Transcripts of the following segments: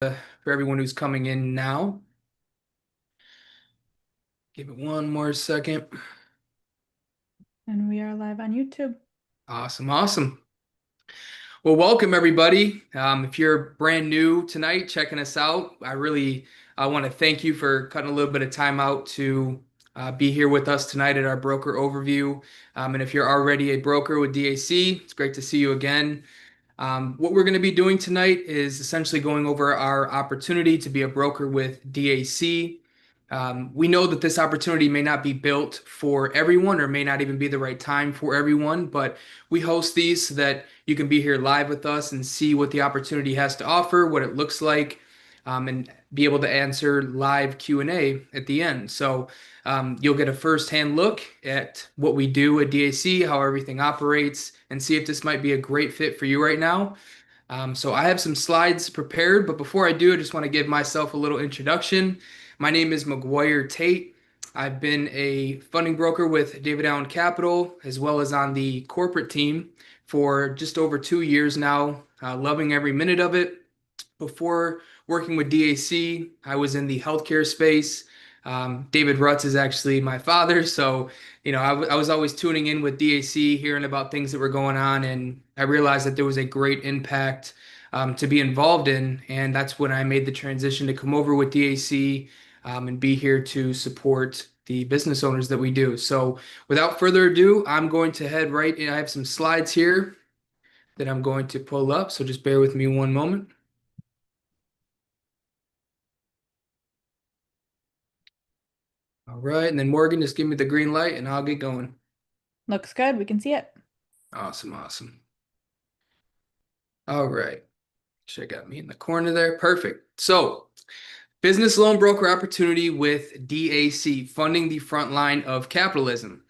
For everyone who's coming in now. Give it one more second. And we are live on YouTube. Awesome, awesome. Well, welcome everybody. If you're brand new tonight, checking us out, I want to thank you for cutting a little bit of time out to be here with us tonight at our broker overview. And if you're already a broker with DAC, it's great to see you again. What we're going to be doing tonight is essentially going over our opportunity to be a broker with DAC. We know that this opportunity may not be built for everyone or may not even be the right time for everyone, but we host these so that you can be here live with us and see what the opportunity has to offer, what it looks like, and be able to answer live Q&A at the end. So you'll get a firsthand look at what we do at DAC, how everything operates, and see if this might be a great fit for you right now. So I have some slides prepared, but before I do, I just want to give myself a little introduction. My name is McGuire Tate. I've been a funding broker with David Allen Capital, as well as on the corporate team for just over 2 years now, loving every minute of it. Before working with DAC, I was in the healthcare space. David Rutz is actually my father, so I was always tuning in with DAC, hearing about things that were going on, and I realized that there was a great impact to be involved in, and that's when I made the transition to come over with DAC and be here to support the business owners that we do. So, without further ado, I'm going to head right in. I have some slides here that I'm going to pull up, so just bear with me one moment. All right, and then Morgan, just give me the green light and I'll get going. Looks good. We can see it. Awesome, awesome. All right. Should have got me in the corner there. Perfect. So, business loan broker opportunity with DAC, funding the front line of capitalism.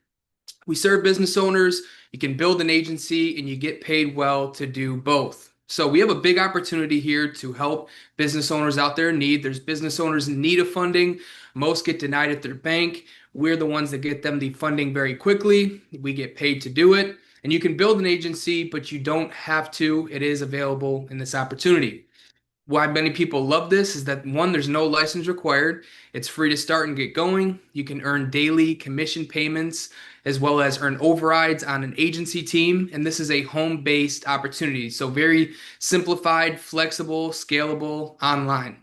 We serve business owners. You can build an agency and you get paid well to do both. So we have a big opportunity here to help business owners out there in need. There's business owners in need of funding. Most get denied at their bank. We're the ones that get them the funding very quickly. We get paid to do it. And you can build an agency, but you don't have to. It is available in this opportunity. Why many people love this is that one, there's no license required. It's free to start and get going. You can earn daily commission payments as well as earn overrides on an agency team. And this is a home-based opportunity. So very simplified, flexible, scalable, online.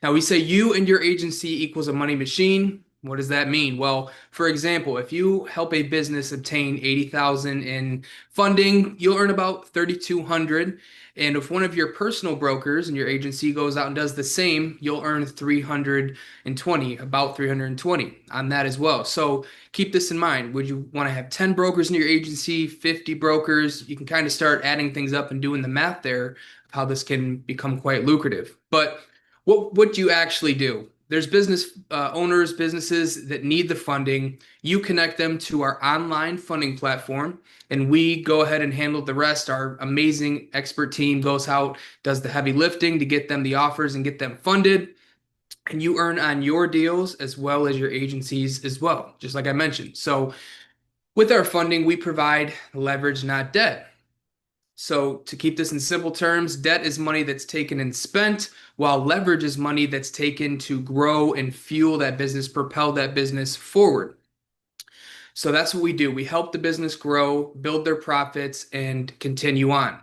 Now we say you and your agency equals a money machine. What does that mean? Well, for example, if you help a business obtain 80,000 in funding, you'll earn about 3,200. And if one of your personal brokers in your agency goes out and does the same, you'll earn 320, about 320 on that as well. So keep this in mind. Would you want to have 10 brokers in your agency, 50 brokers? You can kind of start adding things up and doing the math there of how this can become quite lucrative. But what do you actually do? There's business owners, businesses that need the funding. You connect them to our online funding platform, and we go ahead and handle the rest. Our amazing expert team goes out, does the heavy lifting to get them the offers and get them funded. And you earn on your deals as well as your agencies as well, just like I mentioned. So with our funding, we provide leverage, not debt. So, to keep this in simple terms, debt is money that's taken and spent, while leverage is money that's taken to grow and fuel that business, propel that business forward. So, that's what we do. We help the business grow, build their profits, and continue on.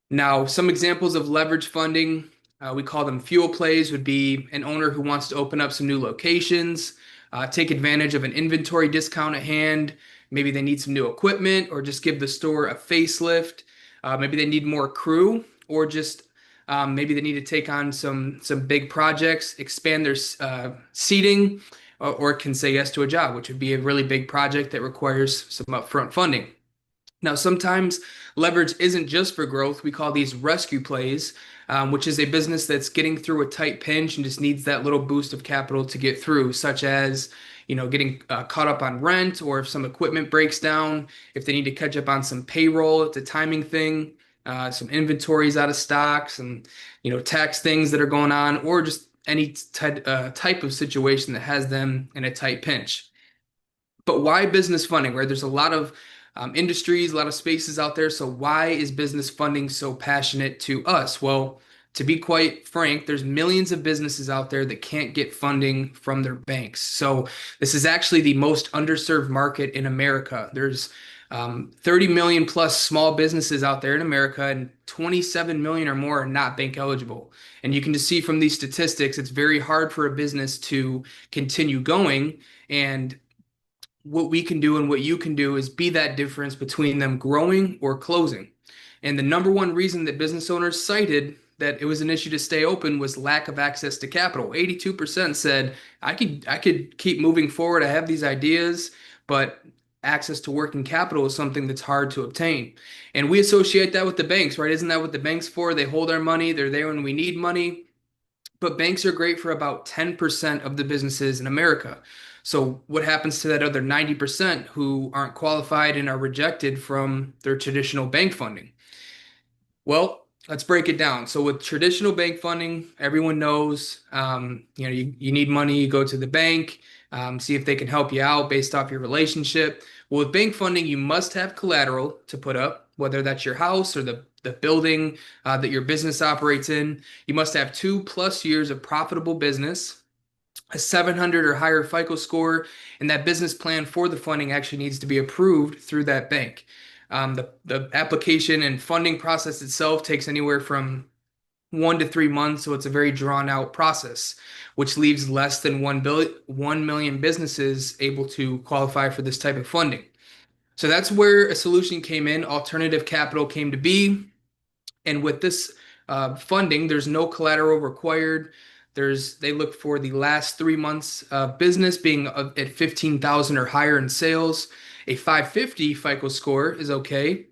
Now, some examples of leverage funding, we call them fuel plays, would be an owner who wants to open up some new locations, take advantage of an inventory discount at hand. Maybe they need some new equipment or just give the store a facelift. Maybe they need more crew or just maybe they need to take on some big projects, expand their seating, or can say yes to a job, which would be a really big project that requires some upfront funding. Now, sometimes leverage isn't just for growth. We call these rescue plays, which is a business that's getting through a tight pinch and just needs that little boost of capital to get through, such as getting caught up on rent, or if some equipment breaks down, if they need to catch up on some payroll, it's a timing thing, some inventories out of stock, some tax things that are going on, or just any type of situation that has them in a tight pinch. But why business funding, right? There's a lot of industries, a lot of spaces out there. So why is business funding so passionate to us? Well, to be quite frank, there's millions of businesses out there that can't get funding from their banks. So this is actually the most underserved market in America. There's 30 million plus small businesses out there in America, and 27 million or more are not bank eligible. And you can just see from these statistics, it's very hard for a business to continue going. And what we can do and what you can do is be that difference between them growing or closing. And the number one reason that business owners cited that it was an issue to stay open was lack of access to capital. 82% said, I could keep moving forward. I have these ideas, but access to working capital is something that's hard to obtain. And we associate that with the banks, right? Isn't that what the bank's for? They hold our money, they're there when we need money. But banks are great for about 10% of the businesses in America. So what happens to that other 90% who aren't qualified and are rejected from their traditional bank funding? Well, let's break it down. So with traditional bank funding, everyone knows, you need money, you go to the bank, see if they can help you out based off your relationship. Well, with bank funding, you must have collateral to put up, whether that's your house or the building that your business operates in. You must have 2+ years of profitable business, a 700 or higher FICO score, and that business plan for the funding actually needs to be approved through that bank. The application and funding process itself takes anywhere from 1 to 3 months, so it's a very drawn out process, which leaves less than 1 million businesses able to qualify for this type of funding. So that's where a solution came in. Alternative capital came to be. And with this funding, there's no collateral required. They look for the last 3 months of business being at 15,000 or higher in sales. A 550 FICO score is okay.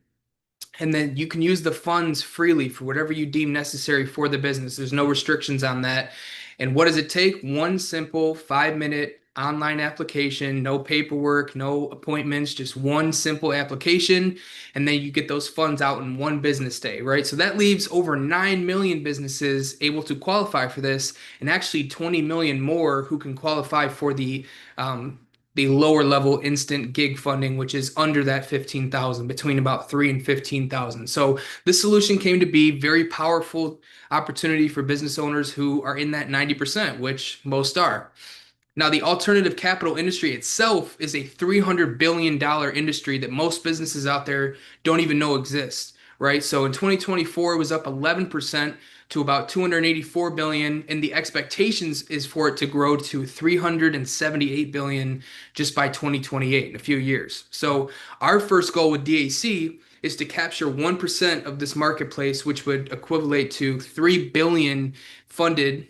And then you can use the funds freely for whatever you deem necessary for the business. There's no restrictions on that. And what does it take? One simple 5-minute online application, no paperwork, no appointments, just one simple application. And then you get those funds out in one business day, right? So that leaves over 9 million businesses able to qualify for this, and actually 20 million more who can qualify for the lower level instant gig funding, which is under that 15,000, between about 3 and 15,000. So this solution came to be very powerful opportunity for business owners who are in that 90%, which most are. Now, the alternative capital industry itself is a $300 billion industry that most businesses out there don't even know exists, right? So in 2024, it was up 11% to about 284 billion, and the expectations is for it to grow to 378 billion just by 2028, in a few years. So our first goal with DAC is to capture 1% of this marketplace, which would equivalent to 3 billion funded.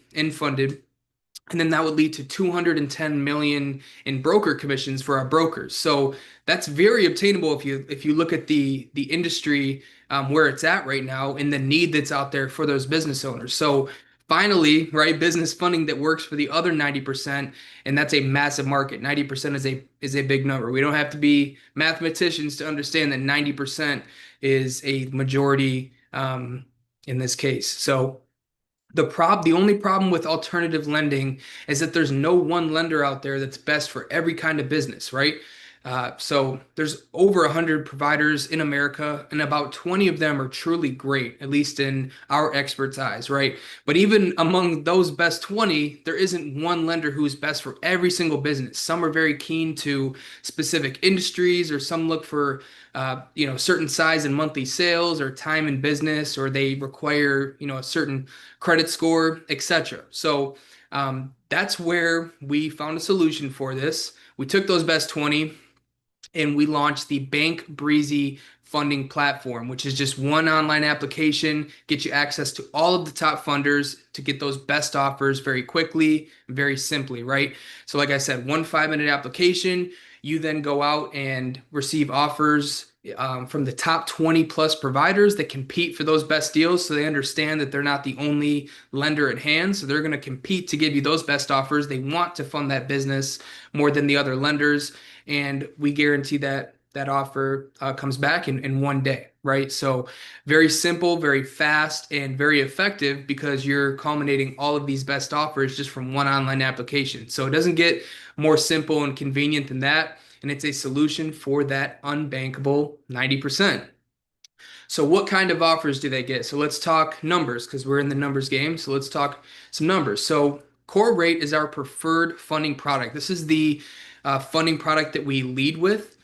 And then that would lead to 210 million in broker commissions for our brokers. So that's very obtainable if you look at the industry where it's at right now and the need that's out there for those business owners. So finally, right, business funding that works for the other 90%, and that's a massive market. 90% is a big number. We don't have to be mathematicians to understand that 90% is a majority in this case. So the only problem with alternative lending is that there's no one lender out there that's best for every kind of business, right? So there's over 100 providers in America, and about 20 of them are truly great, at least in our experts' eyes, right? But even among those best 20, there isn't one lender who is best for every single business. Some are very keen to specific industries, or some look for certain size and monthly sales, or time in business, or they require a certain credit score, etc. So that's where we found a solution for this. We took those best 20 and we launched the Bank Breezy funding platform, which is just one online application, get you access to all of the top funders to get those best offers very quickly, very simply, right? So like I said, one 5-minute application, you then go out and receive offers from the top 20 plus providers that compete for those best deals. So they understand that they're not the only lender at hand. So they're going to compete to give you those best offers. They want to fund that business more than the other lenders. And we guarantee that that offer comes back in one day, right? So very simple, very fast, and very effective, because you're culminating all of these best offers just from one online application. So it doesn't get more simple and convenient than that. And it's a solution for that unbankable 90%. So what kind of offers do they get? So let's talk numbers because we're in the numbers game. So let's talk some numbers. So Core Rate is our preferred funding product. This is the funding product that we lead with.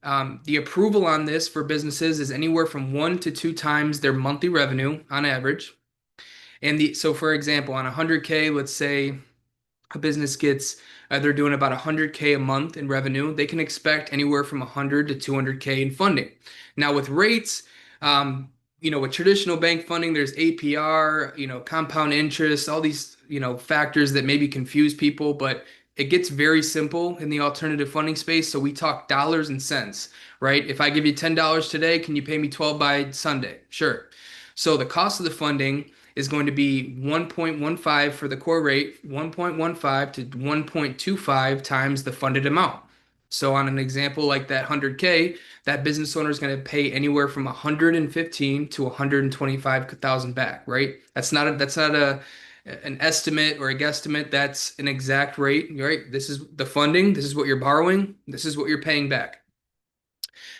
The approval on this for businesses is anywhere from 1 to 2 times their monthly revenue on average. So for example, on 100K, let's say a business gets they're doing about 100K a month in revenue, they can expect anywhere from 100 to 200K in funding. Now with rates, with traditional bank funding, there's APR, compound interest, all these, factors that maybe confuse people, but it gets very simple in the alternative funding space. So we talk dollars and cents, right? If I give you $10 today, can you pay me 12 by Sunday? Sure. So the cost of the funding is going to be 1.15 for the core rate, 1.15 to 1.25 times the funded amount. So on an example like that 100K, that business owner is going to pay anywhere from 115 to 125,000 back, right? That's not an estimate or a guesstimate. That's an exact rate, right? This is the funding. This is what you're borrowing. This is what you're paying back.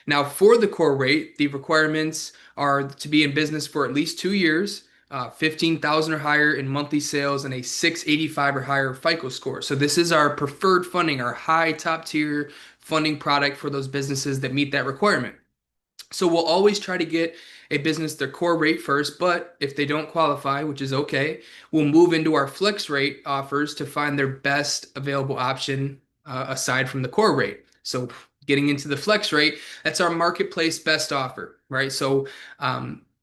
Now, for the core rate, the requirements are to be in business for at least 2 years, 15,000 or higher in monthly sales, and a 685 or higher FICO score. So this is our preferred funding, our high top tier funding product for those businesses that meet that requirement. So we'll always try to get a business their core rate first, but if they don't qualify, which is okay, we'll move into our flex rate offers to find their best available option aside from the core rate. So getting into the flex rate, that's our marketplace best offer, right? So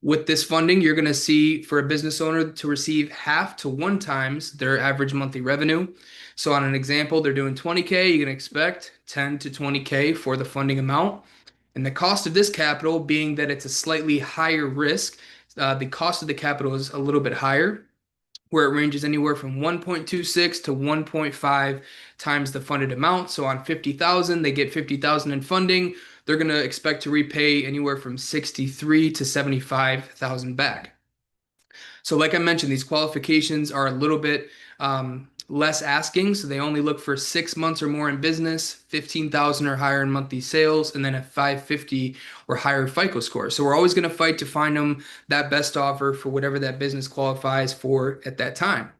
with this funding, you're going to see for a business owner to receive half to 1 times their average monthly revenue. So on an example, they're doing 20K, you can expect 10 to 20K for the funding amount. And the cost of this capital, being that it's a slightly higher risk, the cost of the capital is a little bit higher, where it ranges anywhere from 1.26 to 1.5 times the funded amount. So on 50,000, they get 50,000 in funding. They're going to expect to repay anywhere from 63 to 75,000 back. So like I mentioned, these qualifications are a little bit less asking. So they only look for 6 months or more in business, 15,000 or higher in monthly sales, and then a 550 or higher FICO score. So we're always going to fight to find them that best offer for whatever that business qualifies for at that time.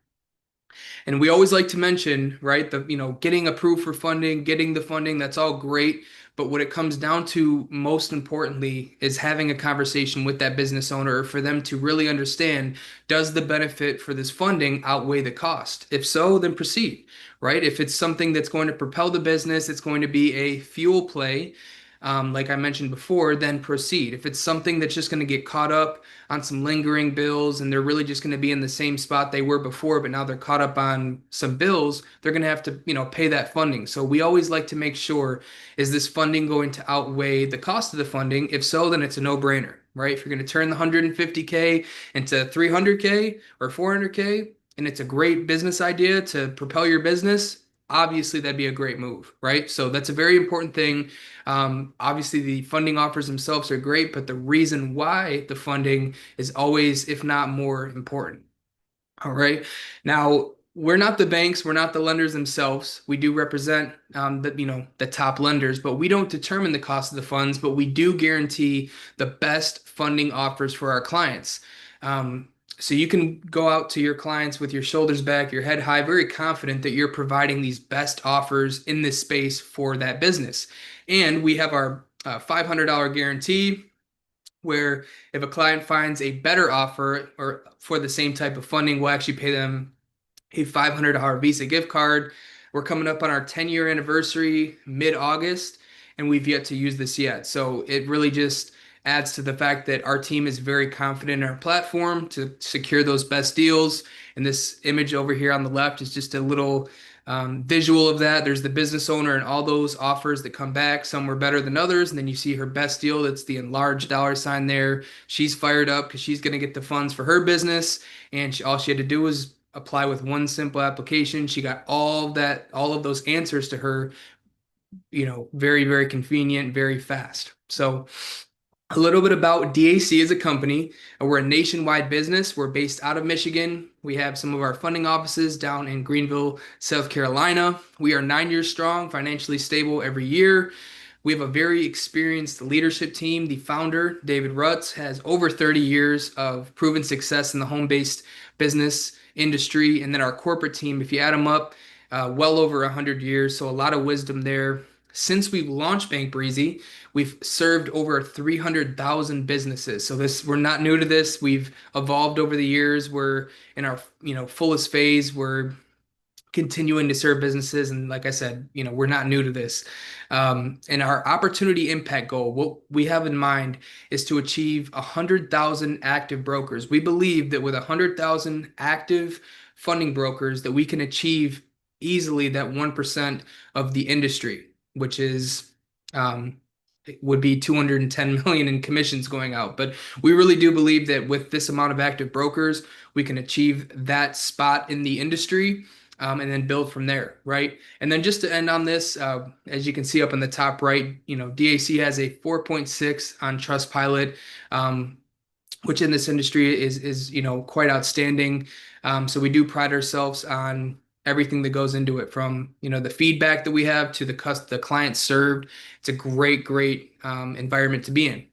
And we always like to mention, right, getting approved for funding, getting the funding, that's all great. But what it comes down to most importantly is having a conversation with that business owner for them to really understand, does the benefit for this funding outweigh the cost? If so, then proceed, right? If it's something that's going to propel the business, it's going to be a fuel play, like I mentioned before, then proceed. If it's something that's just going to get caught up on some lingering bills and they're really just going to be in the same spot they were before, but now they're caught up on some bills, they're going to have to, pay that funding. So we always like to make sure, is this funding going to outweigh the cost of the funding? If so, then it's a no-brainer, right? If you're going to turn the 150K into 300K or 400K, and it's a great business idea to propel your business, obviously that'd be a great move, right? So that's a very important thing. Obviously, the funding offers themselves are great, but the reason why the funding is always, if not more, important. All right. Now, we're not the banks, we're not the lenders themselves. We do represent the top lenders, but we don't determine the cost of the funds, but we do guarantee the best funding offers for our clients. So you can go out to your clients with your shoulders back, your head high, very confident that you're providing these best offers in this space for that business. And we have our $500 guarantee, where if a client finds a better offer or for the same type of funding, we'll actually pay them a $500 Visa gift card. We're coming up on our 10-year anniversary mid-August, and we've yet to use this yet. So it really just adds to the fact that our team is very confident in our platform to secure those best deals. And this image over here on the left is just a little visual of that. There's the business owner and all those offers that come back. Some were better than others. And then you see her best deal. That's the enlarged dollar sign there. She's fired up because she's going to get the funds for her business. And all she had to do was apply with one simple application. She got all of those answers to her, very, very convenient, very fast. So a little bit about DAC as a company. We're a nationwide business. We're based out of Michigan. We have some of our funding offices down in Greenville, South Carolina. We are 9 years strong, financially stable every year. We have a very experienced leadership team. The founder, David Rutz, has over 30 years of proven success in the home-based business industry. And then our corporate team, if you add them up, well over 100 years. So a lot of wisdom there. Since we've launched Bank Breezy, we've served over 300,000 businesses. So we're not new to this. We've evolved over the years. We're in our fullest phase. We're continuing to serve businesses, and like I said, we're not new to this. And our opportunity impact goal, what we have in mind, is to achieve 100,000 active brokers. We believe that with 100,000 active funding brokers, that we can achieve easily that 1% of the industry, which is it would be 210 million in commissions going out. But we really do believe that with this amount of active brokers, we can achieve that spot in the industry, and then build from there, right? And then just to end on this, as you can see up in the top right, DAC has a 4.6 on Trustpilot, which in this industry is quite outstanding. So we do pride ourselves on everything that goes into it, from the feedback that we have to the client served. It's a great environment to be in,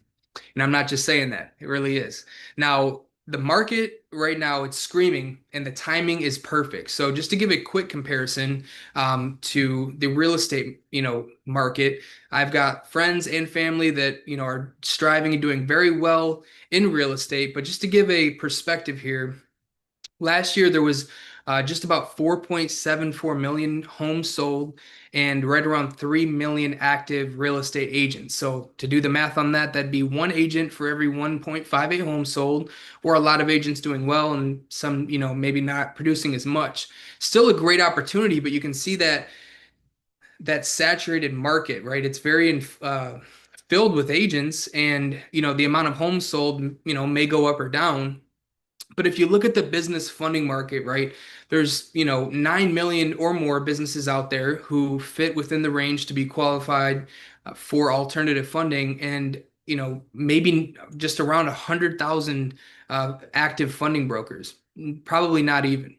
and I'm not just saying that, it really is. Now the market right now, it's screaming, and the timing is perfect. So just to give a quick comparison to the real estate market, I've got friends and family that are striving and doing very well in real estate. But just to give a perspective here, last year there was just about 4.74 million homes sold and right around 3 million active real estate agents. So to do the math on that, that'd be one agent for every 1.58 homes sold, or a lot of agents doing well and some, maybe not producing as much. Still a great opportunity, but you can see that saturated market, right? It's very filled with agents, and the amount of homes sold, may go up or down. But if you look at the business funding market, right, there's 9 million or more businesses out there who fit within the range to be qualified for alternative funding, and maybe just around 100,000 active funding brokers, probably not even.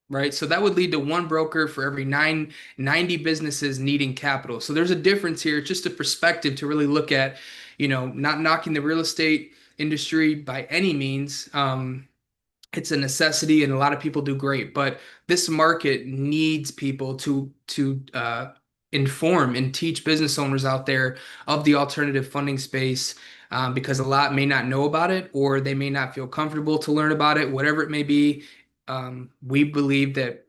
Right. So that would lead to one broker for every 90 businesses needing capital. So there's a difference here. It's just a perspective to really look at, not knocking the real estate industry by any means. It's a necessity, and a lot of people do great, but this market needs people to inform and teach business owners out there of the alternative funding space, because a lot may not know about it, or they may not feel comfortable to learn about it, whatever it may be. We believe that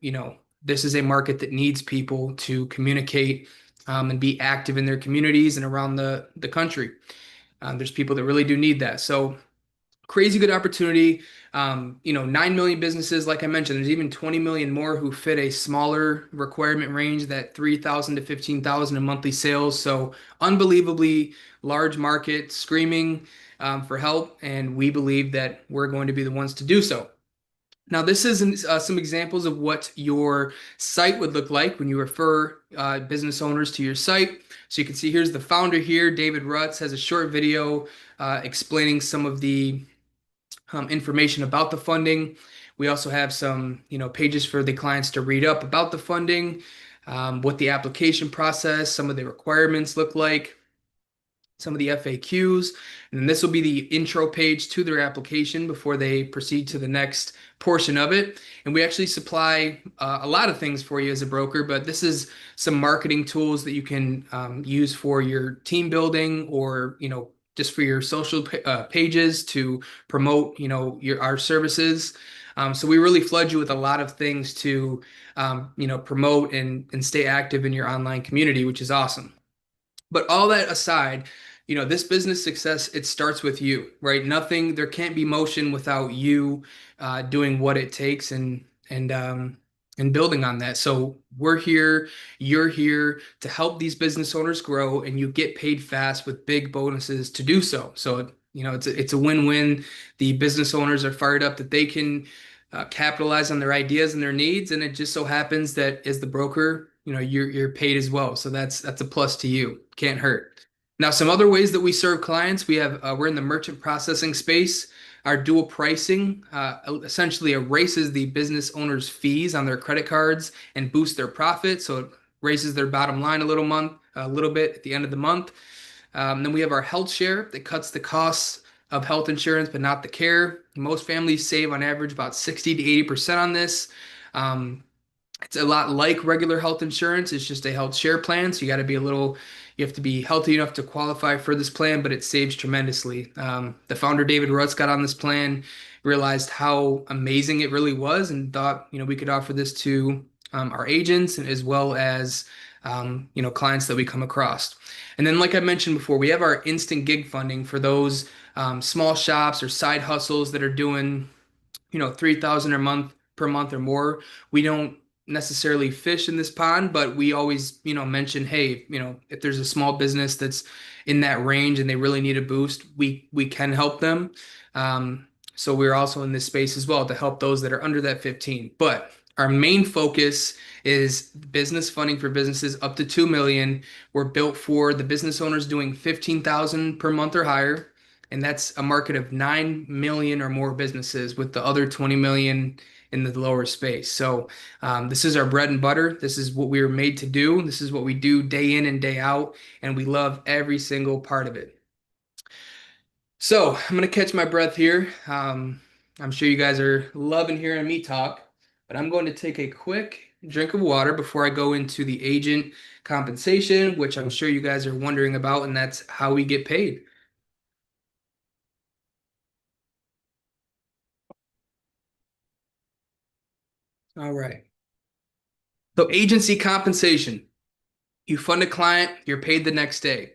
this is a market that needs people to communicate, and be active in their communities and around the country. There's people that really do need that. So crazy good opportunity. 9 million businesses, like I mentioned, there's even 20 million more who fit a smaller requirement range, that 3,000 to 15,000 in monthly sales. So unbelievably large market screaming for help, and we believe that we're going to be the ones to do so. Now, this is some examples of what your site would look like when you refer business owners to your site. So you can see here's the founder here, David Rutz, has a short video explaining some of the information about the funding. We also have some, pages for the clients to read up about the funding, what the application process, some of the requirements look like, some of the FAQs, and then this will be the intro page to their application before they proceed to the next portion of it. And we actually supply a lot of things for you as a broker, but this is some marketing tools that you can use for your team building, or just for your social pages to promote our services. So we really flood you with a lot of things to promote and stay active in your online community, which is awesome. But all that aside, this business success, it starts with you, right? There can't be motion without you doing what it takes, and building on that. So we're here, you're here to help these business owners grow, and you get paid fast with big bonuses to do so. So, it's a win-win. The business owners are fired up that they can capitalize on their ideas and their needs, and it just so happens that as the broker, you're paid as well. So that's a plus to you. Can't hurt. Now, some other ways that we serve clients, we're in the merchant processing space. Our dual pricing essentially erases the business owner's fees on their credit cards and boosts their profit. So it raises their bottom line a little bit at the end of the month. Then we have our health share that cuts the costs of health insurance, but not the care. Most families save on average about 60 to 80% on this. Um, it's a lot like regular health insurance. It's just a health share plan. So you have to be healthy enough to qualify for this plan, but it saves tremendously. The founder, David Rutz, got on this plan, realized how amazing it really was, and thought, we could offer this to our agents and as well as, clients that we come across. And then, like I mentioned before, we have our instant gig funding for those small shops or side hustles that are doing 3,000 a month per month or more. We don't necessarily fish in this pond, but we always, mention, hey, if there's a small business that's in that range and they really need a boost, we can help them. So we're also in this space as well to help those that are under that 15. But our main focus is business funding for businesses up to 2 million. We're built for the business owners doing 15,000 per month or higher, and that's a market of 9 million or more businesses, with the other 20 million in the lower space. So this is our bread and butter. This is what we were made to do. This is what we do day in and day out, and we love every single part of it. So I'm gonna catch my breath here. I'm sure you guys are loving hearing me talk, but I'm going to take a quick drink of water before I go into the agent compensation, which I'm sure you guys are wondering about, and that's how we get paid. All right. So agency compensation. You fund a client, you're paid the next day.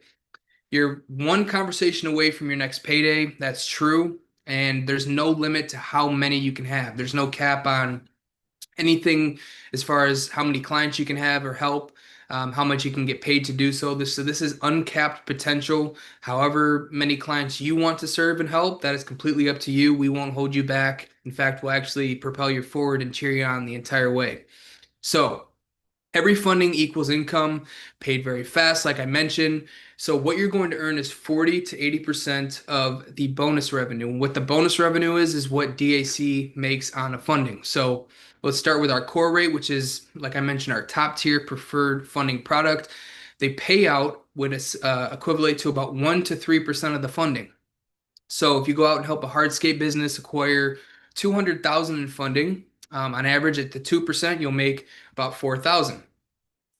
You're one conversation away from your next payday. That's true. And there's no limit to how many you can have. There's no cap on anything as far as how many clients you can have or help, how much you can get paid to do so. This is uncapped potential. However many clients you want to serve and help, that is completely up to you. We won't hold you back. In fact, we'll actually propel you forward and cheer you on the entire way. So every funding equals income, paid very fast, like I mentioned. So what you're going to earn is 40 to 80% of the bonus revenue. And what the bonus revenue is what DAC makes on a funding. So let's start with our core rate, which is, like I mentioned, our top tier preferred funding product. They pay out would equivalent to about 1 to 3% of the funding. So if you go out and help a hardscape business acquire 200,000 in funding, on average at the 2%, you'll make about 4,000.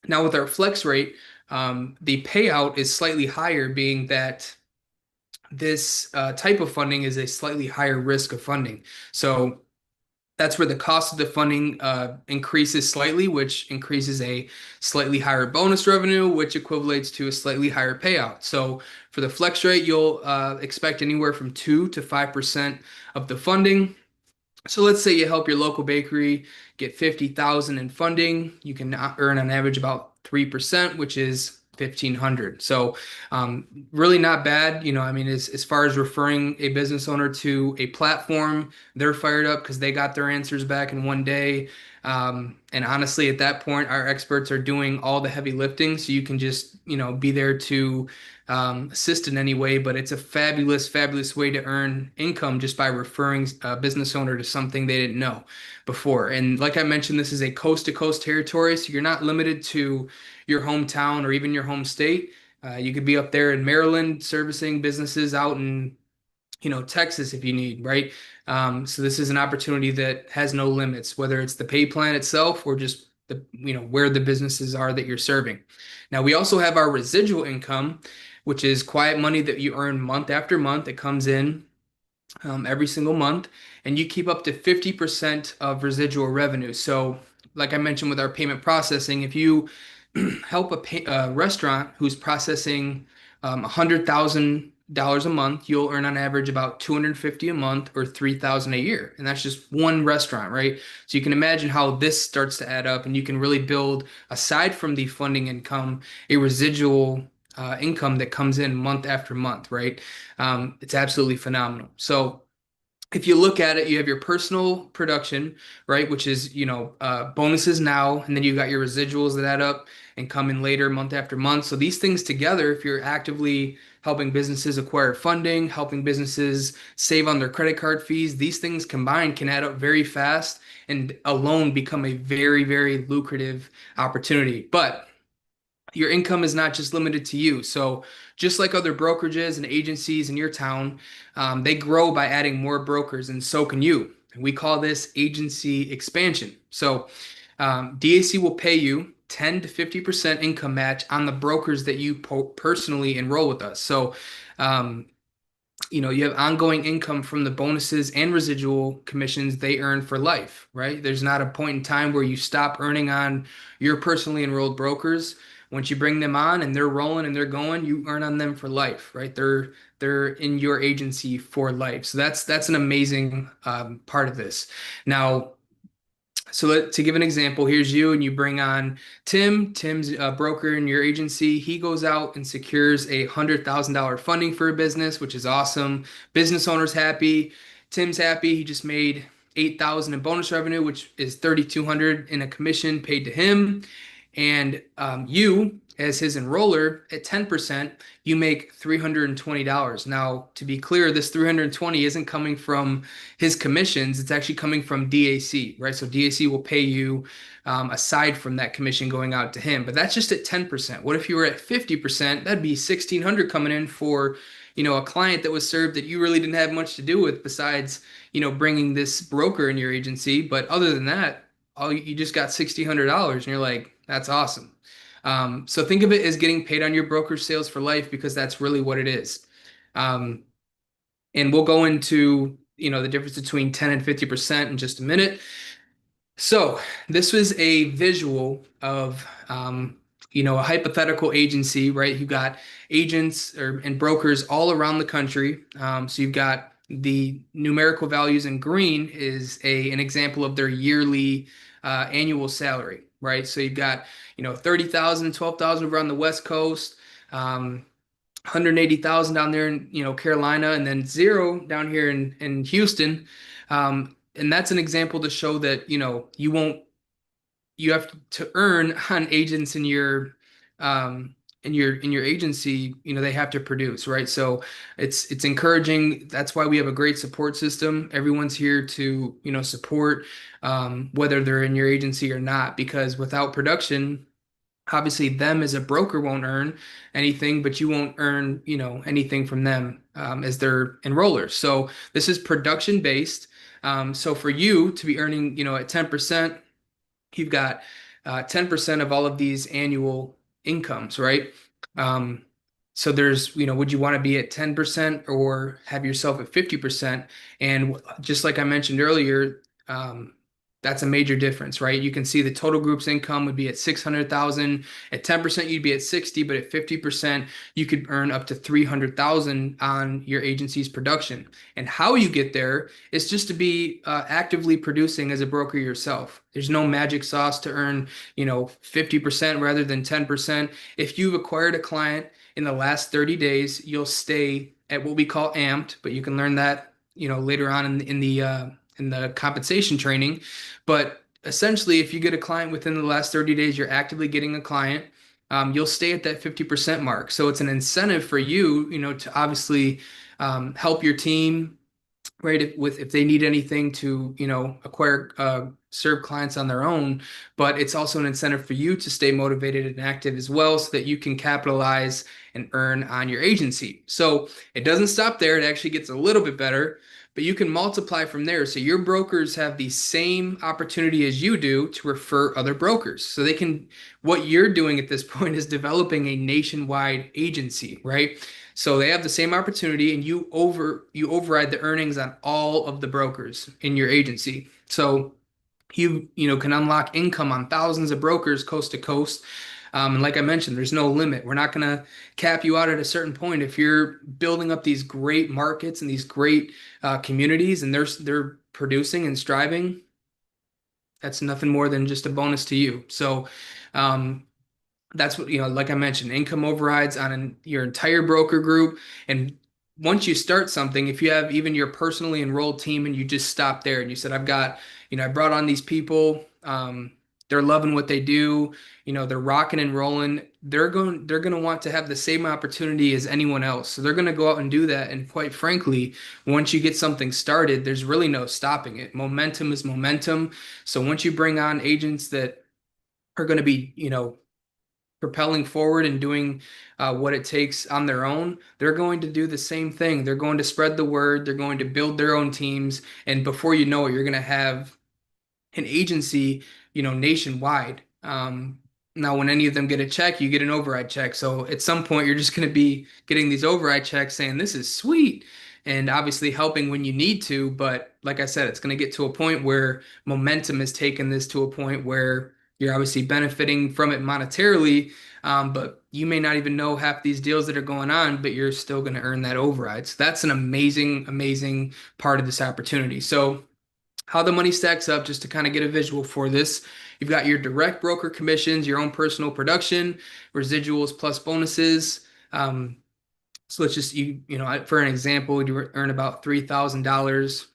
Now with our flex rate, the payout is slightly higher, being that this type of funding is a slightly higher risk of funding. So that's where the cost of the funding increases slightly, which increases a slightly higher bonus revenue, which equates to a slightly higher payout. So for the flex rate, you'll expect anywhere from 2 to 5% of the funding. So let's say you help your local bakery get 50,000 in funding, you can earn on average about 3%, which is 1,500. So really not bad. I mean, as far as referring a business owner to a platform, they're fired up because they got their answers back in one day. And honestly, at that point, our experts are doing all the heavy lifting, so you can just, be there to assist in any way. But it's a fabulous, fabulous way to earn income just by referring a business owner to something they didn't know before. And like I mentioned, this is a coast to coast territory, so you're not limited to your hometown or even your home state. You could be up there in Maryland servicing businesses out in Texas if you need, right? So this is an opportunity that has no limits, whether it's the pay plan itself or just where the businesses are that you're serving. Now we also have our residual income, which is quiet money that you earn month after month. It comes in every single month, and you keep up to 50% of residual revenue. So like I mentioned with our payment processing, if you help a restaurant who's processing $100,000 a month, you'll earn on average about 250 a month or 3,000 a year. And that's just one restaurant, right? So you can imagine how this starts to add up, and you can really build, aside from the funding income, a residual income that comes in month after month, right? It's absolutely phenomenal. So if you look at it, you have your personal production, right, which is, bonuses now, and then you got your residuals that add up and come in later month after month. So these things together, if you're actively helping businesses acquire funding, helping businesses save on their credit card fees, these things combined can add up very fast and alone become a very, very lucrative opportunity. But your income is not just limited to you. So just like other brokerages and agencies in your town, they grow by adding more brokers, and so can you. And we call this agency expansion. So DAC will pay you 10 to 50% income match on the brokers that you personally enroll with us. So um, you have ongoing income from the bonuses and residual commissions they earn for life, right? There's not a point in time where you stop earning on your personally enrolled brokers. Once you bring them on and they're rolling and they're going, you earn on them for life, right? They're in your agency for life. So that's an amazing part of this. Now, so to give an example, here's you and you bring on Tim. Tim's a broker in your agency. He goes out and secures $100,000 funding for a business, which is awesome. Business owner's happy. Tim's happy. He just made 8,000 in bonus revenue, which is 3,200 in a commission paid to him. And you, as his enroller, at 10%, you make $320. Now, to be clear, this 320 isn't coming from his commissions. It's actually coming from DAC, right? So DAC will pay you aside from that commission going out to him. But that's just at 10%. What if you were at 50%? That'd be 1,600 coming in for a client that was served that you really didn't have much to do with besides bringing this broker in your agency. But other than that, you just got $1,600, and you're like, that's awesome. So think of it as getting paid on your brokerage sales for life, because that's really what it is. And we'll go into the difference between 10 and 50% in just a minute. So this was a visual of a hypothetical agency, right? You've got agents and brokers all around the country. So you've got the numerical values in green is an example of their yearly annual salary, right? So you've got 30,000, 12,000 over on the West Coast, 180,000 down there in Carolina, and then zero down here in Houston. And that's an example to show that you have to earn on agents in your agency. They have to produce, right? So it's encouraging. That's why we have a great support system. Everyone's here to support whether they're in your agency or not, because without production, obviously them as a broker won't earn anything, but you won't earn anything from them as their enrollers. So this is production based. So for you to be earning at 10%, you've got 10% of all of these annual incomes, right? So there's, would you want to be at 10% or have yourself at 50%? And just like I mentioned earlier, that's a major difference, right? You can see the total group's income would be at 600,000. At 10%, you'd be at 60, but at 50%, you could earn up to 300,000 on your agency's production. And how you get there is just to be actively producing as a broker yourself. There's no magic sauce to earn, 50% rather than 10%. If you've acquired a client in the last 30 days, you'll stay at what we call amped, but you can learn that, later on in the compensation training. But essentially, if you get a client within the last 30 days, you're actively getting a client, you'll stay at that 50% mark. So it's an incentive for you, to obviously help your team, right? If they need anything to, acquire, serve clients on their own, but it's also an incentive for you to stay motivated and active as well, so that you can capitalize and earn on your agency. So it doesn't stop there. It actually gets a little bit better, but you can multiply from there. So your brokers have the same opportunity as you do to refer other brokers. So what you're doing at this point is developing a nationwide agency, right? So they have the same opportunity, and you override the earnings on all of the brokers in your agency. So you can unlock income on thousands of brokers coast to coast. And like I mentioned, there's no limit. We're not going to cap you out at a certain point. If you're building up these great markets and these great communities, and they're producing and striving, that's nothing more than just a bonus to you. So that's what, like I mentioned, income overrides on your entire broker group. And once you start something, if you have even your personally enrolled team and you just stop there and you said, I brought on these people, they're loving what they do, they're rocking and rolling, they're going to want to have the same opportunity as anyone else. So they're going to go out and do that. And quite frankly, once you get something started, there's really no stopping it. Momentum is momentum. So once you bring on agents that are going to be, propelling forward and doing what it takes on their own, they're going to do the same thing. They're going to spread the word. They're going to build their own teams. And before you know it, you're going to have an agency, nationwide. Now, when any of them get a check, you get an override check. So at some point, you're just going to be getting these override checks saying, this is sweet. And obviously helping when you need to. But like I said, it's going to get to a point where momentum has taken this to a point where you're obviously benefiting from it monetarily. But you may not even know half these deals that are going on, but you're still going to earn that override. So that's an amazing, amazing part of this opportunity. So how the money stacks up, just to kind of get a visual for this. You've got your direct broker commissions, your own personal production, residuals plus bonuses. So let's just for an example, you earn about $3,000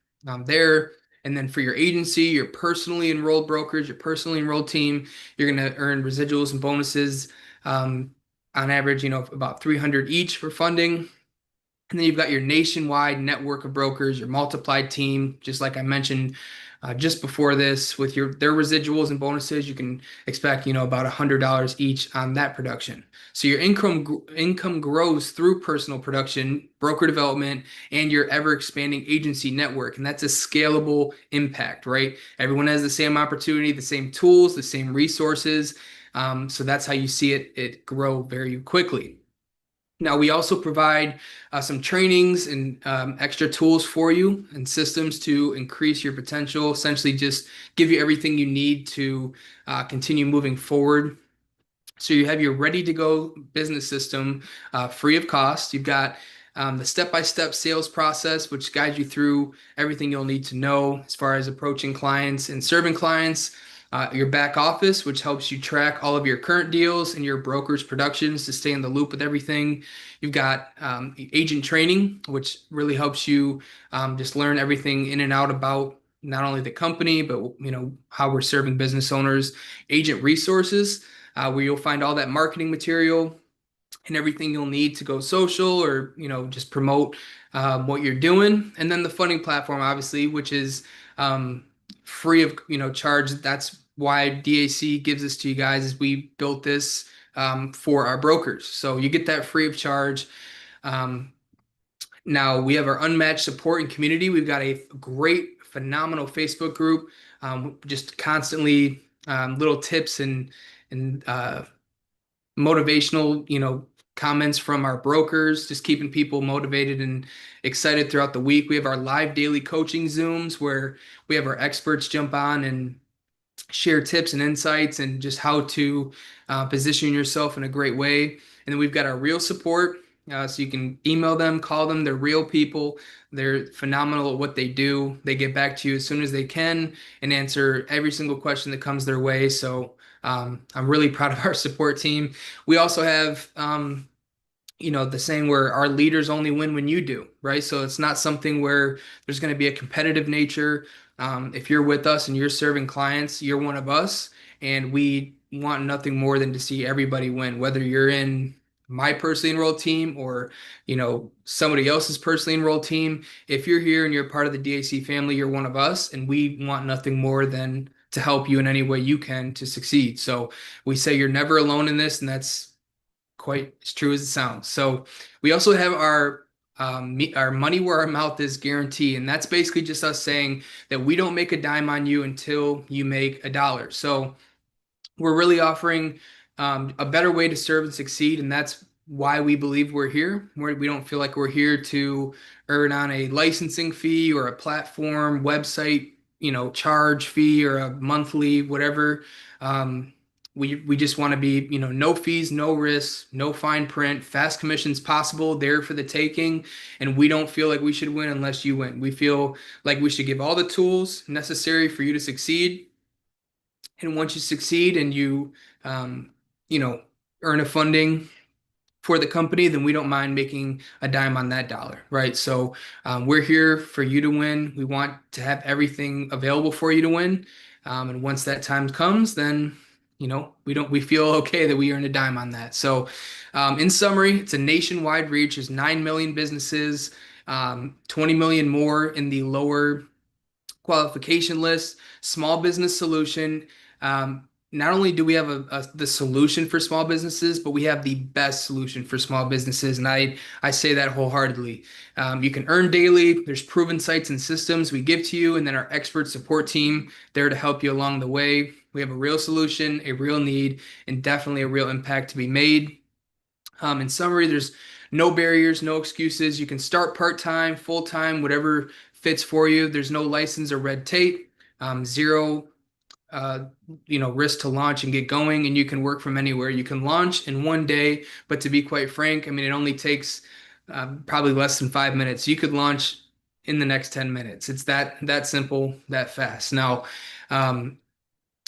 there. And then for your agency, your personally enrolled brokers, your personally enrolled team, you're going to earn residuals and bonuses on average, about 300 each for funding. And then you've got your nationwide network of brokers, your multiplied team, just like I mentioned just before this, with their residuals and bonuses, you can expect about $100 each on that production. So your income grows through personal production, broker development, and your ever expanding agency network, and that's a scalable impact, right? Everyone has the same opportunity, the same tools, the same resources. So that's how you see it grow very quickly. Now, we also provide some trainings and extra tools for you and systems to increase your potential, essentially just give you everything you need to continue moving forward. So you have your ready to go business system free of cost. You've got the step-by-step sales process, which guides you through everything you'll need to know as far as approaching clients and serving clients. Your back office, which helps you track all of your current deals and your broker's productions to stay in the loop with everything. You've got agent training, which really helps you just learn everything in and out about not only the company, but how we're serving business owners. Agent resources, where you'll find all that marketing material and everything you'll need to go social or just promote what you're doing. And then the funding platform, obviously, which is free of charge. That's why DAC gives this to you guys, is we built this for our brokers. So you get that free of charge. Now we have our unmatched support and community. We've got a great, phenomenal Facebook group, just constantly little tips and motivational, comments from our brokers, just keeping people motivated and excited throughout the week. We have our live daily coaching Zooms where we have our experts jump on and share tips and insights and just how to position yourself in a great way. And then we've got our real support. So you can email them, call them. They're real people. They're phenomenal at what they do. They get back to you as soon as they can and answer every single question that comes their way. So I'm really proud of our support team. We also have the saying where our leaders only win when you do, right? So it's not something where there's going to be a competitive nature. If you're with us and you're serving clients, you're one of us, and we want nothing more than to see everybody win, whether you're in my personally enrolled team or somebody else's personally enrolled team. If you're here and you're part of the DAC family, you're one of us, and we want nothing more than to help you in any way you can to succeed. So we say you're never alone in this, and that's quite as true as it sounds. So we also have our money where our mouth is guarantee, and that's basically just us saying that we don't make a dime on you until you make a dollar. So we're really offering a better way to serve and succeed, and that's why we believe we're here. We don't feel like we're here to earn on a licensing fee or a platform website, charge fee or a monthly whatever. We just want to be, no fees, no risks, no fine print, fast commissions possible, there for the taking. And we don't feel like we should win unless you win. We feel like we should give all the tools necessary for you to succeed. And once you succeed and you, earn a funding for the company, then we don't mind making a dime on that dollar, right? So we're here for you to win. We want to have everything available for you to win. And once that time comes, then we feel okay that we earn a dime on that. So in summary, it's a nationwide reach. There's 9 million businesses, 20 million more in the lower qualification list. Small business solution. not only do we have the solution for small businesses, but we have the best solution for small businesses. And I say that wholeheartedly. You can earn daily. There's proven sites and systems we give to you, and then our expert support team there to help you along the way. We have a real solution, a real need, and definitely a real impact to be made. In summary, there's no barriers, no excuses. You can start part-time, full-time, whatever fits for you. There's no license or red tape. Zero uh, risk to launch and get going, and you can work from anywhere. You can launch in one day, but to be quite frank, I mean, it only takes probably less than 5 minutes. You could launch in the next 10 minutes. It's that simple, that fast. Now, um,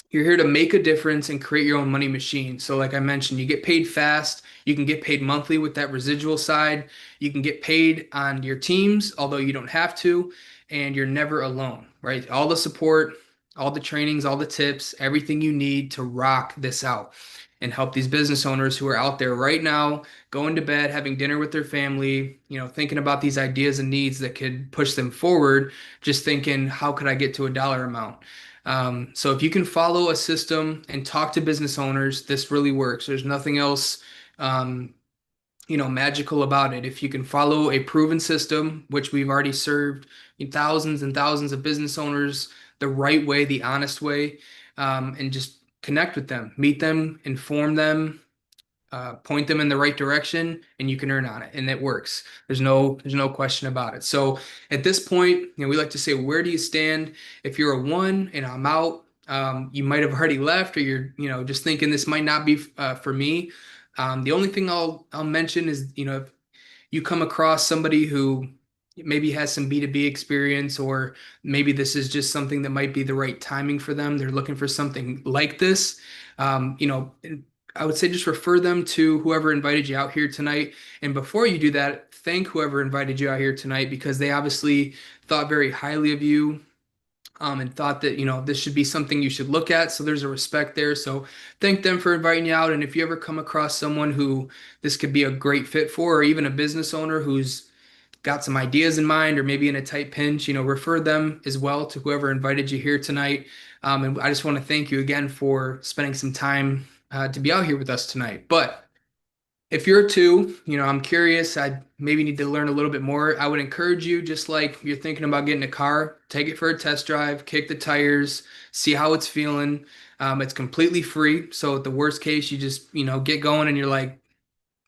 you're here to make a difference and create your own money machine. So, like I mentioned, you get paid fast. You can get paid monthly with that residual side. You can get paid on your teams, although you don't have to, and you're never alone, right? All the support, all the trainings, all the tips, everything you need to rock this out and help these business owners who are out there right now going to bed, having dinner with their family, thinking about these ideas and needs that could push them forward, just thinking, how could I get to a dollar amount? So if you can follow a system and talk to business owners, this really works. There's nothing else, um, magical about it. If you can follow a proven system, which we've already served thousands and thousands of business owners the right way, the honest way, and just connect with them, meet them, inform them, point them in the right direction, and you can earn on it, and it works. There's no question about it. So at this point, we like to say, where do you stand? If you're a one and I'm out, you might have already left, or you're just thinking this might not be for me. The only thing I'll mention is if you come across somebody who maybe has some B2B experience, or maybe this is just something that might be the right timing for them. They're looking for something like this. Um, you know, I would say just refer them to whoever invited you out here tonight. And before you do that, thank whoever invited you out here tonight, because they obviously thought very highly of you, and thought that this should be something you should look at. So there's a respect there. So thank them for inviting you out. And if you ever come across someone who this could be a great fit for, or even a business owner who's got some ideas in mind, or maybe in a tight pinch, refer them as well to whoever invited you here tonight. And I just want to thank you again for spending some time to be out here with us tonight. But if you're a two, I'm curious, I maybe need to learn a little bit more. I would encourage you, just like you're thinking about getting a car, take it for a test drive, kick the tires, see how it's feeling. It's completely free. So at the worst case, you just, get going and you're like,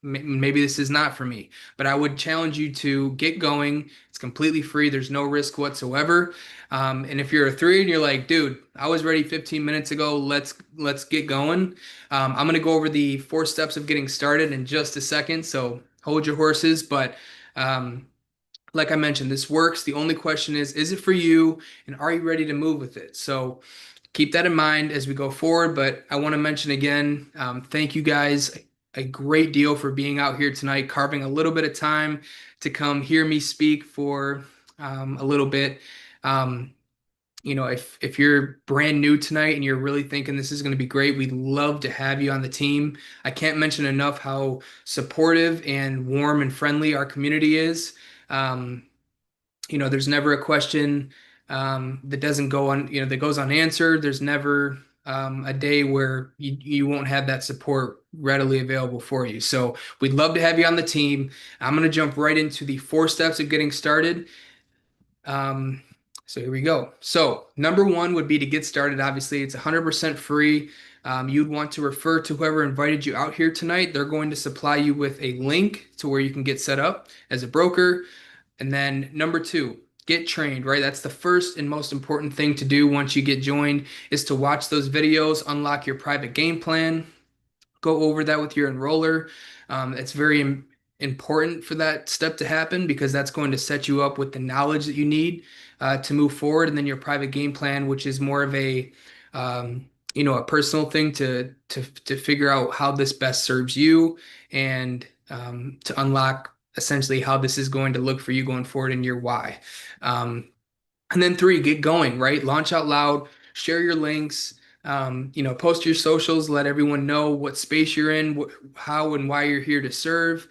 maybe this is not for me. But I would challenge you to get going. It's completely free. There's no risk whatsoever. And if you're a three and you're like, dude, I was ready 15 minutes ago. Let's get going. I'm gonna go over the 4 steps of getting started in just a second. So hold your horses. But like I mentioned, this works. The only question is it for you? And are you ready to move with it? So keep that in mind as we go forward. But I want to mention again, thank you guys a great deal for being out here tonight, carving a little bit of time to come hear me speak for a little bit. Um, if you're brand new tonight and you're really thinking this is going to be great, we'd love to have you on the team. I can't mention enough how supportive and warm and friendly our community is. Um, there's never a question that doesn't go on, that goes unanswered. There's never a day where you won't have that support readily available for you. So we'd love to have you on the team. I'm going to jump right into the 4 steps of getting started. Um, so here we go. So number one would be to get started. Obviously, it's 100% free. You'd want to refer to whoever invited you out here tonight. They're going to supply you with a link to where you can get set up as a broker. And then number two, get trained, right? That's the first and most important thing to do once you get joined, is to watch those videos, unlock your private game plan, go over that with your enroller. It's very important for that step to happen, because that's going to set you up with the knowledge that you need to move forward. And then your private game plan, which is more of a personal thing to figure out how this best serves you, and to unlock essentially how this is going to look for you going forward in your why. And then three, get going, right? Launch out loud, share your links, post your socials, let everyone know what space you're in, how and why you're here to serve.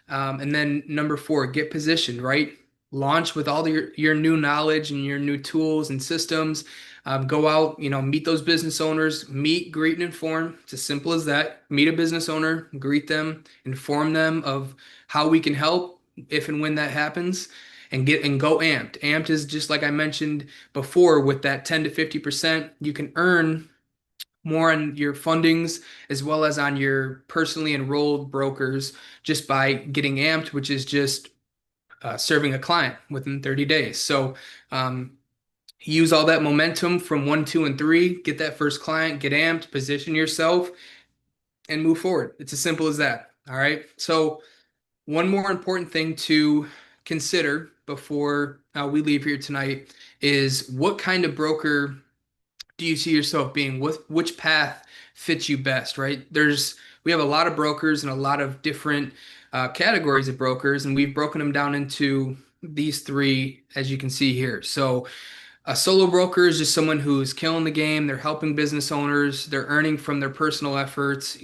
And then number four, get positioned, right? Launch with all your new knowledge and your new tools and systems. Go out, meet those business owners, meet, greet, and inform. It's as simple as that. Meet a business owner, greet them, inform them of how we can help if and when that happens, and go amped. Amped is just like I mentioned before with that 10 to 50%. You can earn more on your fundings as well as on your personally enrolled brokers just by getting amped, which is just serving a client within 30 days. So use all that momentum from one, two, and three, get that first client, get amped, position yourself, and move forward. It's as simple as that. All right. So one more important thing to consider before we leave here tonight is what kind of broker do you see yourself being? Which path fits you best, right? We have a lot of brokers and a lot of different categories of brokers, and we've broken them down into these three, as you can see here. So a solo broker is just someone who's killing the game. They're helping business owners. They're earning from their personal efforts,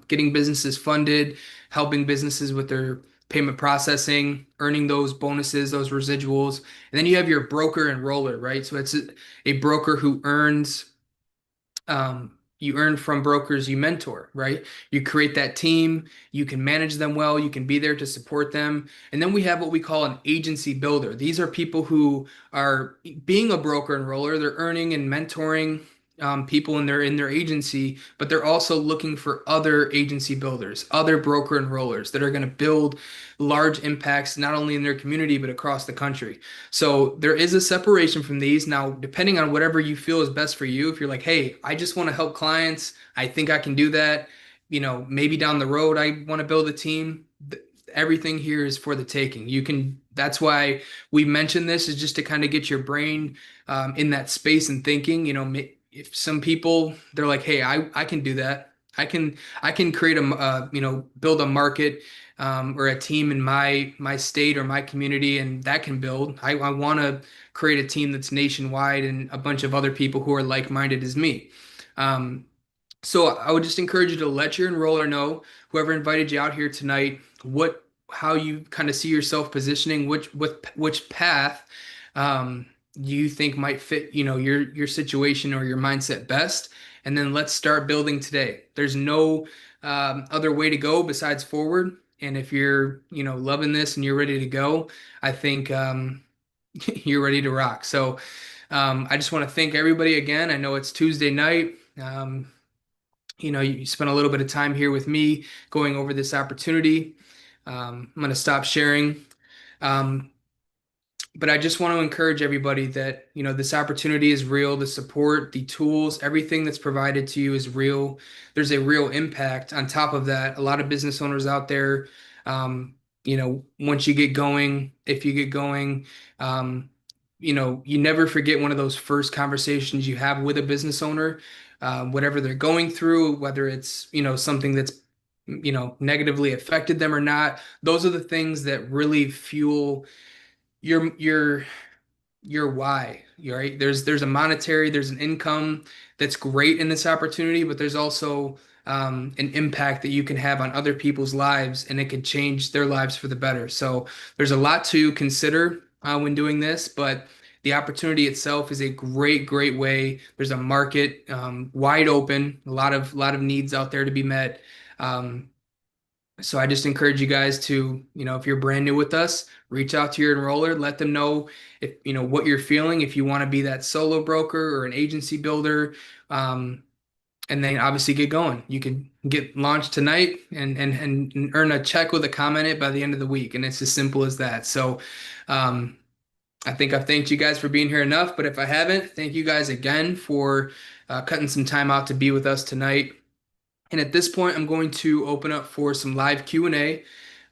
getting businesses funded, helping businesses with their payment processing, earning those bonuses, those residuals. And then you have your broker enroller, right? So it's a broker who earns you earn from brokers you mentor, right? You create that team, you can manage them well, you can be there to support them. And then we have what we call an agency builder. These are people who are being a broker enroller, they're earning and mentoring people in their agency, but they're also looking for other agency builders, other broker enrollers that are going to build large impacts not only in their community but across the country. So there is a separation from these. Now, depending on whatever you feel is best for you, if you're like, hey, I just want to help clients, I think I can do that. Maybe down the road, I want to build a team. Everything here is for the taking. That's why we mentioned this, is just to kind of get your brain in that space and thinking. If some people, they're like, hey, I can do that. I can create build a market or a team in my state or my community, and that can build. I want to create a team that's nationwide and a bunch of other people who are like-minded as me. So I would just encourage you to let your enroller know, whoever invited you out here tonight, how you kind of see yourself positioning, which path you think might fit, your situation or your mindset best, and then let's start building today. There's no other way to go besides forward. And if you're, loving this and you're ready to go, I think you're ready to rock. So I just want to thank everybody again. I know it's Tuesday night. You spent a little bit of time here with me going over this opportunity. I'm going to stop sharing. But I just want to encourage everybody that, this opportunity is real. The support, the tools, everything that's provided to you is real. There's a real impact. On top of that, a lot of business owners out there, once you get going, if you get going, you never forget one of those first conversations you have with a business owner, whatever they're going through, whether it's, something that's, negatively affected them or not. Those are the things that really fuel your why. Right? There's there's an income that's great in this opportunity, but there's also an impact that you can have on other people's lives, and it could change their lives for the better. So there's a lot to consider when doing this, but the opportunity itself is a great way. There's a market wide open, a lot of needs out there to be met. So I just encourage you guys to, if you're brand new with us, reach out to your enroller, let them know if, what you're feeling, if you want to be that solo broker or an agency builder, and then obviously get going. You can get launched tonight and earn a check with a comment in it by the end of the week. And it's as simple as that. So, I think I've thanked you guys for being here enough, but if I haven't, thank you guys again for cutting some time out to be with us tonight. And at this point, I'm going to open up for some live Q&A.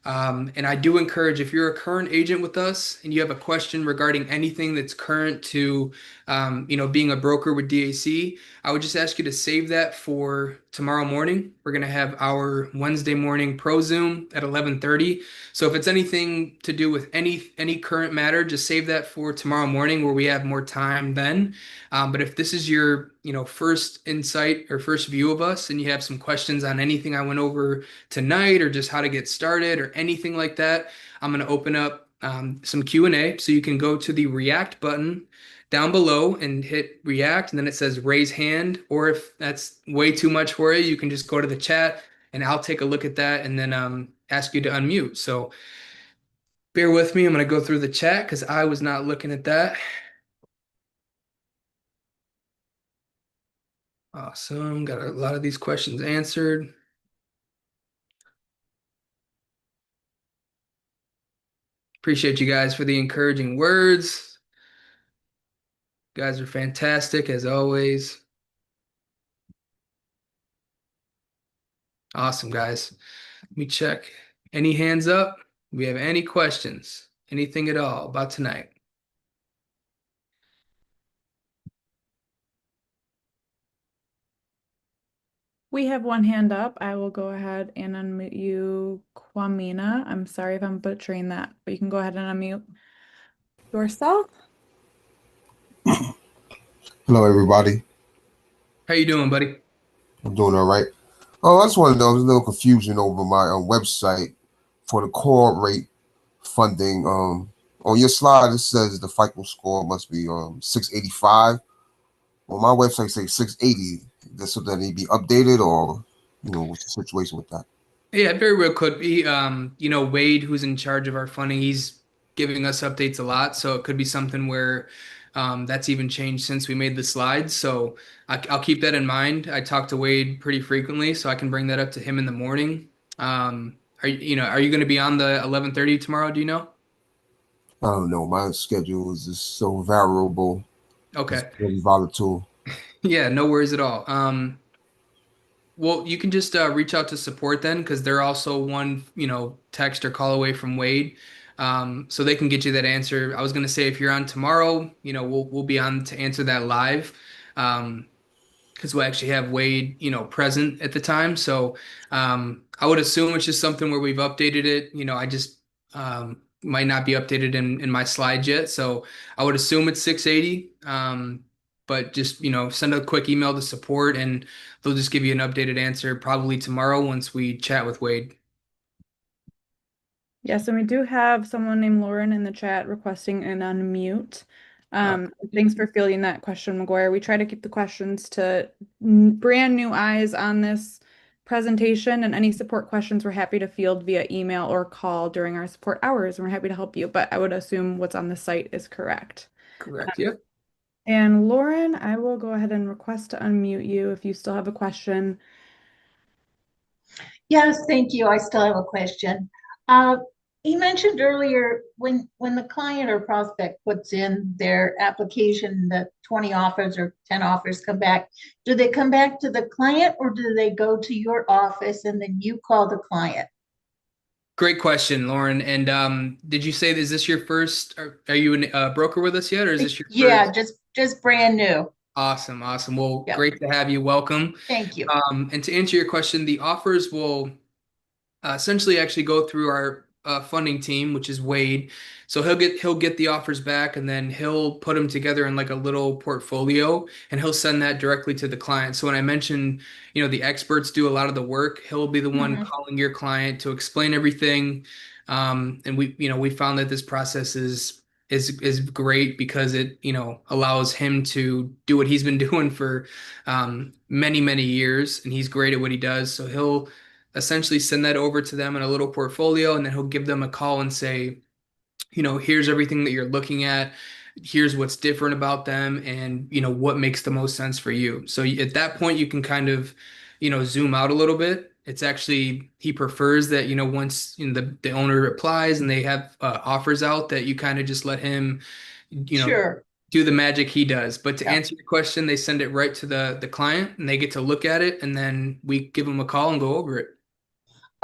And I do encourage, if you're a current agent with us and you have a question regarding anything that's current to, being a broker with DAC, I would just ask you to save that for tomorrow morning. We're going to have our Wednesday morning pro Zoom at 11:30. So if it's anything to do with any current matter, just save that for tomorrow morning where we have more time then. But if this is your, first insight or first view of us and you have some questions on anything I went over tonight or just how to get started or anything like that, I'm going to open up some Q&A. So you can go to the React button down below and hit react, and then it says raise hand. Or if that's way too much for you, you can just go to the chat and I'll take a look at that and then ask you to unmute. So bear with me. I'm going to go through the chat because I was not looking at that. Awesome. Got a lot of these questions answered. Appreciate you guys for the encouraging words. You guys are fantastic as always. Awesome, guys. Let me check. Any hands up? Do we have any questions? Anything at all about tonight? We have one hand up. I will go ahead and unmute you, Kwamina. I'm sorry if I'm butchering that, but you can go ahead and unmute yourself. Hello, everybody. How you doing, buddy? I'm doing all right. Oh, I just want to know, there's a little confusion over my website for the core rate funding. On your slide, it says the FICO score must be 685. On my website, says 680. Does something need to be updated, or what's the situation with that? Yeah, it very well could be. Wade, who's in charge of our funding, he's giving us updates a lot. So it could be something where that's even changed since we made the slides. So I'll keep that in mind. I talk to Wade pretty frequently, so I can bring that up to him in the morning. Are you going to be on the 11:30 tomorrow? Do you know? I don't know. My schedule is just so variable. It's Okay. very volatile. Yeah, no worries at all. Well, you can just reach out to support then, because they're also one, text or call away from Wade, so they can get you that answer. I was gonna say if you're on tomorrow, we'll be on to answer that live, because we'll actually have Wade, present at the time. So I would assume it's just something where we've updated it. I just might not be updated in my slides yet, so I would assume it's 680. But just send a quick email to support, and they'll just give you an updated answer probably tomorrow once we chat with Wade. Yes, and we do have someone named Lauren in the chat requesting an unmute. Thanks for fielding that question, McGuire. We try to keep the questions to brand new eyes on this presentation, and any support questions we're happy to field via email or call during our support hours, and we're happy to help you. But I would assume what's on the site is correct. Correct. Yep. And Lauren, I will go ahead and request to unmute you if you still have a question. Yes, thank you. I still have a question. You mentioned earlier when the client or prospect puts in their application that 20 offers or 10 offers come back, do they come back to the client or do they go to your office and then you call the client? Great question, Lauren. And did you say, is this your first? Are you a broker with us yet, or is this your Yeah, first? just brand new. Awesome, awesome. Well, Yep. great to have you. Welcome. Thank you. And to answer your question, the offers will essentially actually go through our funding team, which is Wade. So he'll get the offers back, and then he'll put them together in like a little portfolio, and he'll send that directly to the client. So when I mentioned, the experts do a lot of the work, he'll be the one Mhm. calling your client to explain everything. And we found that this process is great because it allows him to do what he's been doing for many many years, and he's great at what he does. So he'll essentially send that over to them in a little portfolio, and then he'll give them a call and say, here's everything that you're looking at. Here's what's different about them, and what makes the most sense for you. So at that point, you can kind of, zoom out a little bit. It's actually, he prefers that, once the owner applies and they have offers out, that you kind of just let him, you know, Sure. do the magic he does. But to Yeah. answer your question, they send it right to the client, and they get to look at it, and then we give them a call and go over it.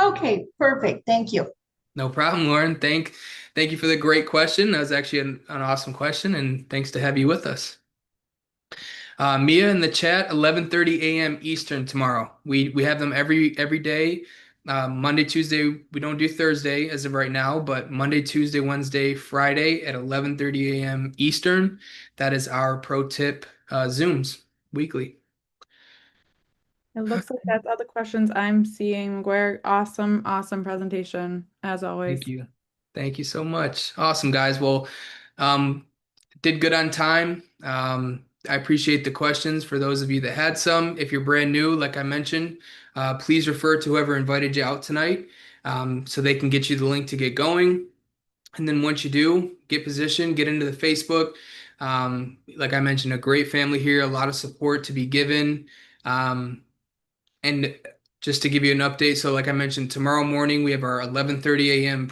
Okay, perfect. Thank you. No problem, Lauren. Thank you for the great question. That was actually an awesome question, and thanks to have you with us. Mia in the chat, 11:30 a.m. Eastern tomorrow. We have them every day. Monday, Tuesday, we don't do Thursday as of right now, but Monday, Tuesday, Wednesday, Friday at 11:30 a.m. Eastern. That is our pro tip Zooms weekly. It looks like that's all the questions I'm seeing. McGuire, awesome, awesome presentation as always. Thank you. Thank you so much. Awesome, guys. Well, um, did good on time. I appreciate the questions for those of you that had some. If you're brand new, like I mentioned, please refer to whoever invited you out tonight, so they can get you the link to get going. And then once you do, get positioned, get into the Facebook. Like I mentioned, a great family here, a lot of support to be given. And just to give you an update, so like I mentioned, tomorrow morning we have our 11:30 a.m.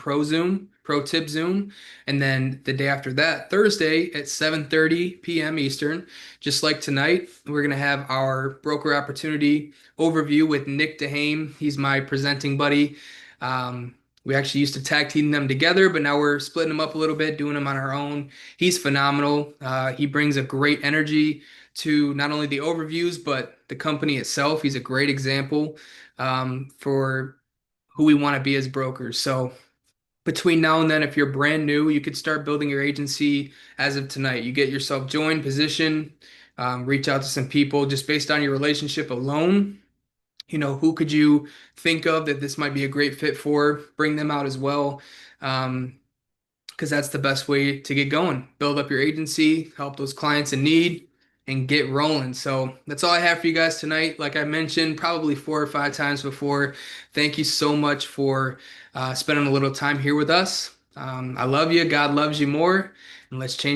Pro Tip Zoom, and then the day after that, Thursday at 7:30 p.m. Eastern, just like tonight, we're gonna have our broker opportunity overview with Nick DeHame. He's my presenting buddy. We actually used to tag team them together, but now we're splitting them up a little bit, doing them on our own. He's phenomenal. He brings a great energy to not only the overviews, but the company itself. He's a great example for who we want to be as brokers. So between now and then, if you're brand new, you could start building your agency as of tonight. You get yourself joined, position, reach out to some people just based on your relationship alone. Who could you think of that this might be a great fit for? Bring them out as well. Because that's the best way to get going. Build up your agency, help those clients in need, and get rolling. So that's all I have for you guys tonight. Like I mentioned, probably 4 or 5 times before, thank you so much for spending a little time here with us. I love you. God loves you more. And let's change.